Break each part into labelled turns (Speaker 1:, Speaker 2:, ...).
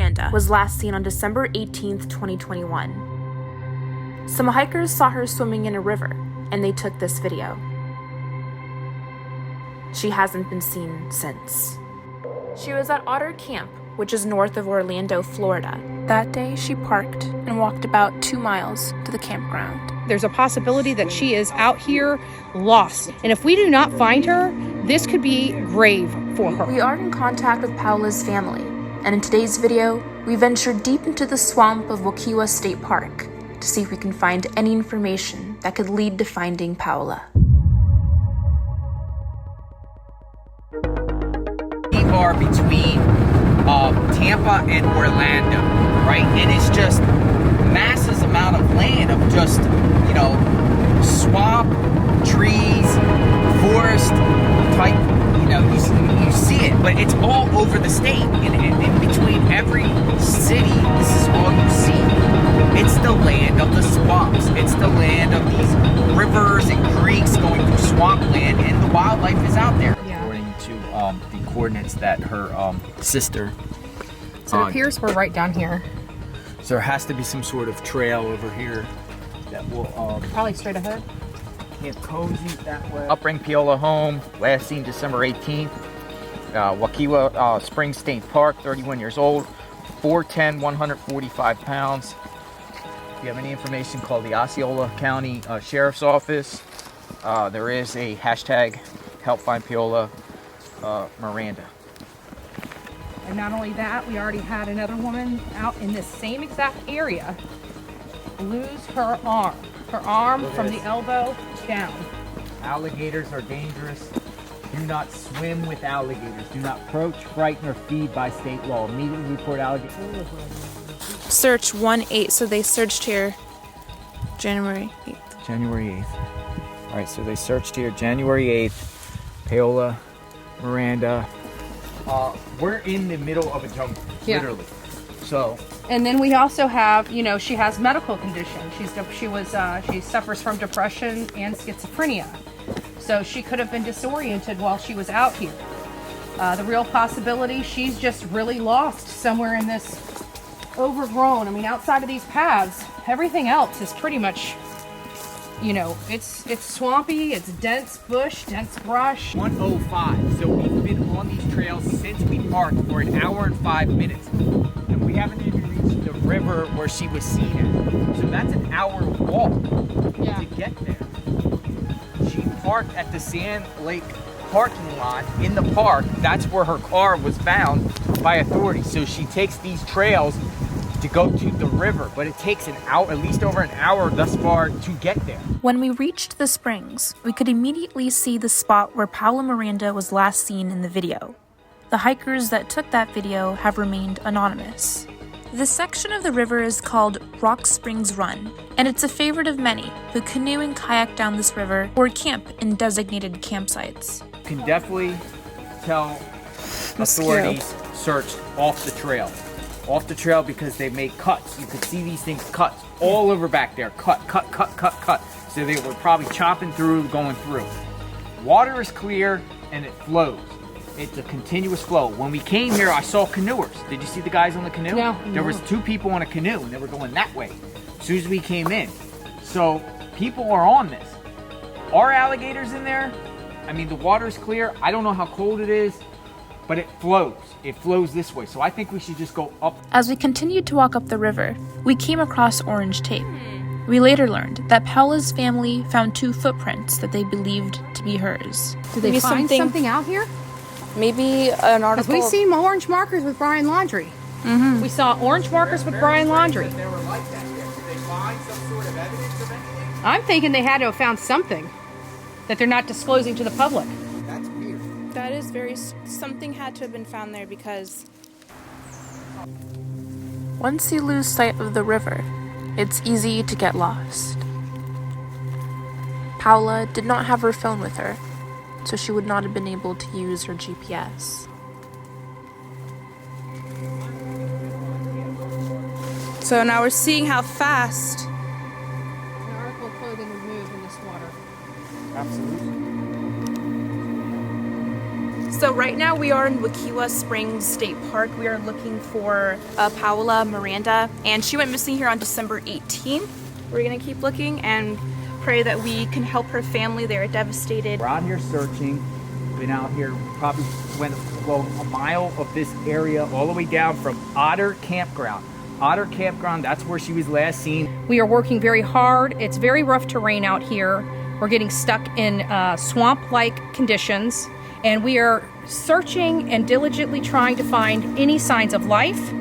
Speaker 1: Miranda was last seen on December 18th, 2021. Some hikers saw her swimming in a river, and they took this video. She hasn't been seen since. She was at Otter Camp, which is north of Orlando, Florida. That day, she parked and walked about 2 miles to the campground.
Speaker 2: There's a possibility that she is out here lost. And if we do not find her, this could be grave for her.
Speaker 1: We are in contact with Paola's family, and in today's video, we ventured deep into the swamp of Wekiwa State Park to see if we can find any information that could lead to finding Paola.
Speaker 3: Are between Tampa and Orlando, right? And it's just massive amount of land of just, swamp, trees, forest type, you see it, but it's all over the state. And in between every city, this is all you see. It's the land of the swamps. It's the land of these rivers and creeks going through swampland, and the wildlife is out there. According to the coordinates that her sister.
Speaker 2: So it appears we're right down here.
Speaker 3: So there has to be some sort of trail over here that will
Speaker 2: probably straight ahead.
Speaker 3: Get cozy that way. I'll bring Paola home. Last seen December 18th. Wekiwa Springs State Park, 31 years old, 4'10", 145 pounds. If you have any information, call the Osceola County Sheriff's Office. There is a hashtag Help Find Paola Miranda.
Speaker 2: And not only that, we already had another woman out in this same exact area lose her arm. Her arm from the elbow down.
Speaker 3: Alligators are dangerous. Do not swim with alligators. Do not approach, frighten, or feed by state law. Immediately report alligators.
Speaker 1: Search 1-8, so they searched here January 8th.
Speaker 3: January 8th. All right, so they searched here January 8th. Paola Miranda. We're in the middle of a jungle, literally. So.
Speaker 2: And then we also have, she has medical conditions. She suffers from depression and schizophrenia. So she could have been disoriented while she was out here. The real possibility, she's just really lost somewhere in this overgrown. Outside of these paths, everything else is pretty much, it's swampy, it's dense bush, dense brush.
Speaker 3: 1:05. So we've been on these trails since we parked for an hour and 5 minutes. And we haven't even reached the river where she was seen at. So that's an hour walk to get there. She parked at the Sand Lake parking lot in the park. That's where her car was found by authorities. So she takes these trails to go to the river, but it takes an hour, at least over an hour thus far to get there.
Speaker 1: When we reached the springs, we could immediately see the spot where Paola Miranda was last seen in the video. The hikers that took that video have remained anonymous. This section of the river is called Rock Springs Run, and it's a favorite of many who canoe and kayak down this river or camp in designated campsites.
Speaker 3: You can definitely tell authorities searched off the trail. Off the trail because they made cuts. You could see these things cuts all over back there. Cut. So they were probably chopping through, going through. Water is clear and it flows. It's a continuous flow. When we came here, I saw canoers. Did you see the guys on the canoe?
Speaker 2: No.
Speaker 3: There was 2 people on a canoe and they were going that way as soon as we came in. So people are on this. Are alligators in there? The water is clear. I don't know how cold it is, but it flows. It flows this way. So I think we should just go up.
Speaker 1: As we continued to walk up the river, we came across orange tape. We later learned that Paola's family found 2 footprints that they believed to be hers.
Speaker 2: Did they find something out here?
Speaker 1: Maybe an article.
Speaker 2: We've seen orange markers with Brian Laundrie. Mm-hmm. We saw orange markers with Brian Laundrie.
Speaker 3: They were like that here. Did they find some sort of evidence of anything?
Speaker 2: I'm thinking they had to have found something that they're not disclosing to the public.
Speaker 3: That's weird.
Speaker 1: That is something had to have been found there because once you lose sight of the river, it's easy to get lost. Paola did not have her phone with her, so she would not have been able to use her GPS. So now we're seeing how fast
Speaker 2: An article of clothing would move in this water.
Speaker 3: Absolutely.
Speaker 1: So So right now we are in Wekiwa Springs State Park. We are looking for Paola Miranda, and she went missing here on December 18th. We're gonna keep looking and pray that we can help her family. They are devastated.
Speaker 3: We're out here searching. Been out here, probably went a mile of this area all the way down from Otter Campground. Otter Campground, that's where she was last seen.
Speaker 2: We are working very hard. It's very rough terrain out here. We're getting stuck in swamp-like conditions, and we are searching and diligently trying to find any signs of life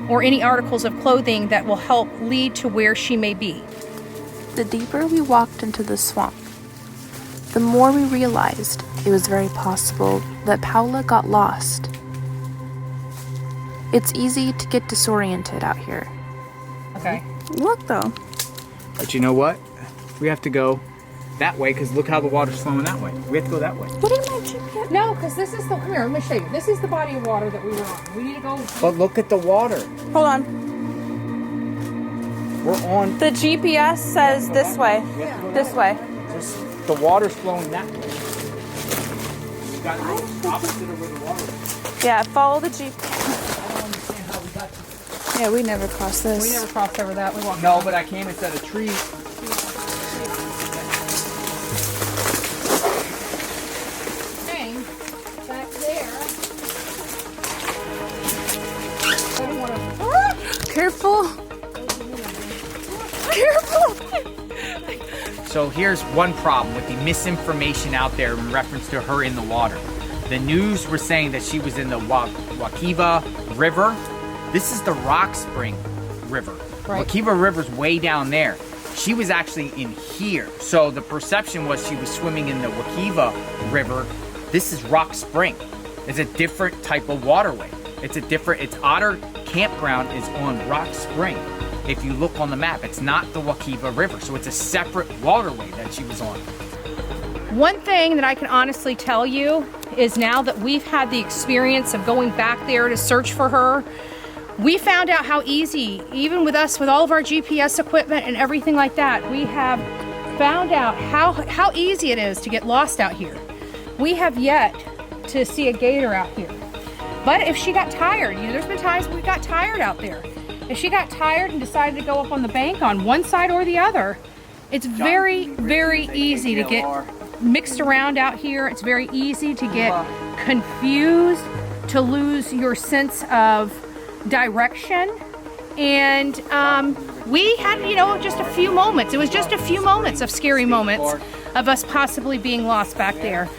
Speaker 2: or any articles of clothing that will help lead to where she may be.
Speaker 1: The deeper we walked into the swamp, the more we realized it was very possible that Paola got lost. It's easy to get disoriented out here.
Speaker 2: Okay.
Speaker 1: Look though.
Speaker 3: But you know what? We have to go that way because look how the water's flowing that way. We have to go that way.
Speaker 1: What did my GPS?
Speaker 2: No, because this is the, come here, let me show you. This is the body of water that we were on. We need to go.
Speaker 3: But look at the water.
Speaker 1: Hold on.
Speaker 3: We're on.
Speaker 1: The GPS says this way. This way.
Speaker 3: Just, the water's flowing that way. We got the opposite of where the water is.
Speaker 1: Yeah, follow the GPS.
Speaker 3: I don't understand how we got to.
Speaker 1: Yeah, we never crossed this.
Speaker 2: We never crossed over that. We walked.
Speaker 3: No, but I came instead of trees.
Speaker 2: Thing back there. I don't want to.
Speaker 1: Careful. Careful.
Speaker 3: So here's one problem with the misinformation out there in reference to her in the water. The news were saying that she was in the Wekiva River. This is the Rock Spring River.
Speaker 2: Right.
Speaker 3: Wekiva River's way down there. She was actually in here. So the perception was she was swimming in the Wekiva River. This is Rock Spring. It's a different type of waterway. It's Otter Campground is on Rock Spring. If you look on the map, it's not the Wekiva River. So it's a separate waterway that she was on.
Speaker 2: One thing that I can honestly tell you is now that we've had the experience of going back there to search for her, we found out how easy, even with us, with all of our GPS equipment and everything like that, we have found out how easy it is to get lost out here. We have yet to see a gator out here. But if she got tired, you know, there's been times we got tired out there. If she got tired and decided to go up on the bank on one side or the other, it's very, very easy to get mixed around out here. It's very easy to get confused, to lose your sense of direction. And we had, you know, just a few moments. It was just a few moments of scary moments of us possibly being lost back there.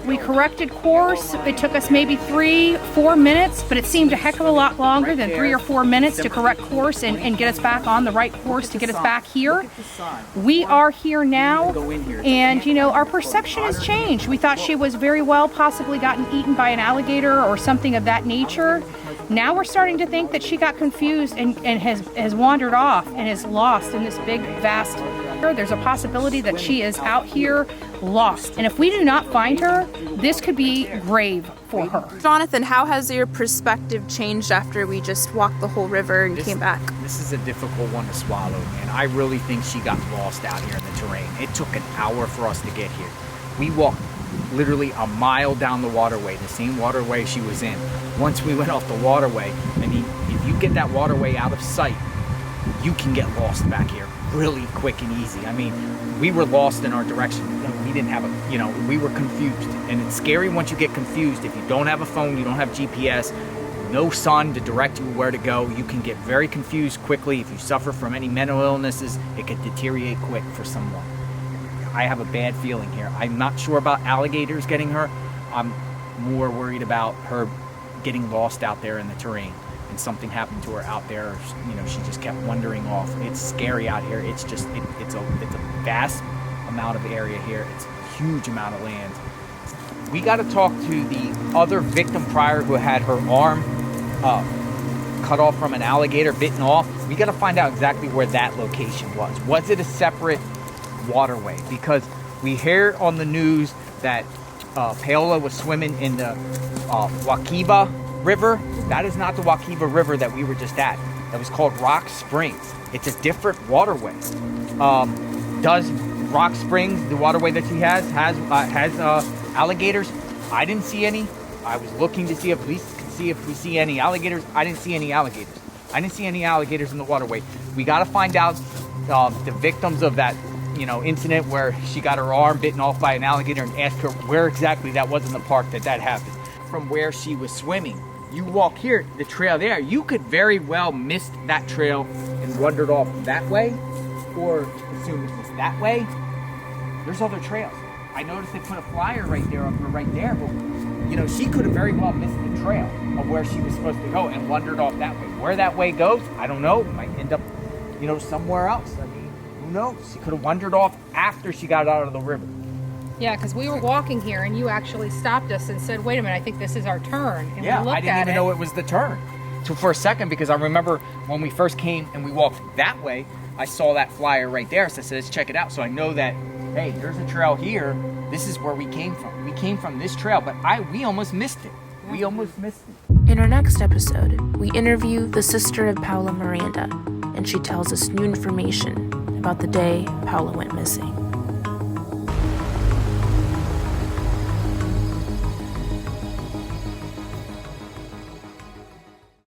Speaker 2: We corrected course. It took us maybe 3-4 minutes, but it seemed a heck of a lot longer than 3 or 4 minutes to correct course and get us back on the right course to get us back here. We are here now, and you know, our perception has changed. We thought she was very well possibly gotten eaten by an alligator or something of that nature. Now we're starting to think that she got confused and has wandered off and is lost in this big, vast. There's a possibility that she is out here lost. And if we do not find her, this could be grave for her.
Speaker 1: Jonathan, how has your perspective changed after we just walked the whole river and came back?
Speaker 3: This is a difficult one to swallow, man. I really think she got lost out here in the terrain. It took an hour for us to get here. We walked literally a mile down the waterway, the same waterway she was in. Once we went off the waterway, I mean, if you get that waterway out of sight, you can get lost back here really quick and easy. I mean, we were lost in our direction. We didn't have a, you know, we were confused. And it's scary once you get confused. If you don't have a phone, you don't have GPS, no sun to direct you where to go, you can get very confused quickly. If you suffer from any mental illnesses, it could deteriorate quick for someone. I have a bad feeling here. I'm not sure about alligators getting her. I'm more worried about her getting lost out there in the terrain and something happened to her out there. You know, she just kept wandering off. It's scary out here. It's just, it's a vast amount of area here. It's a huge amount of land. We got to talk to the other victim prior who had her arm cut off from an alligator, bitten off. We got to find out exactly where that location was. Was it a separate waterway? Because we hear on the news that Paola was swimming in the Wekiva River. That is not the Wekiva River that we were just at. That was called Rock Springs. It's a different waterway. Does Rock Springs, the waterway that she has alligators? I didn't see any. I was looking to see if police could see if we see any alligators. I didn't see any alligators. I didn't see any alligators in the waterway. We got to find out the victims of that, incident where she got her arm bitten off by an alligator and ask her where exactly that was in the park that happened. From where she was swimming, you walk here, the trail there, you could very well miss that trail and wandered off that way, or assume it was that way. There's other trails. I noticed they put a flyer right there of her right there, but she could have very well missed the trail of where she was supposed to go and wandered off that way. Where that way goes, I don't know. Might end up, somewhere else. I mean, who knows? She could have wandered off after she got out of the river.
Speaker 2: Yeah, because we were walking here and you actually stopped us and said, wait a minute, I think this is our turn. And
Speaker 3: yeah,
Speaker 2: we looked
Speaker 3: I didn't
Speaker 2: at
Speaker 3: even know it was the turn for a second, because I remember when we first came and we walked that way, I saw that flyer right there. So I said, let's check it out. So I know that, hey, there's a trail here. This is where we came from. We came from this trail, but we almost missed it. We almost missed it.
Speaker 1: In our next episode, we interview the sister of Paola Miranda, and she tells us new information about the day Paola went missing.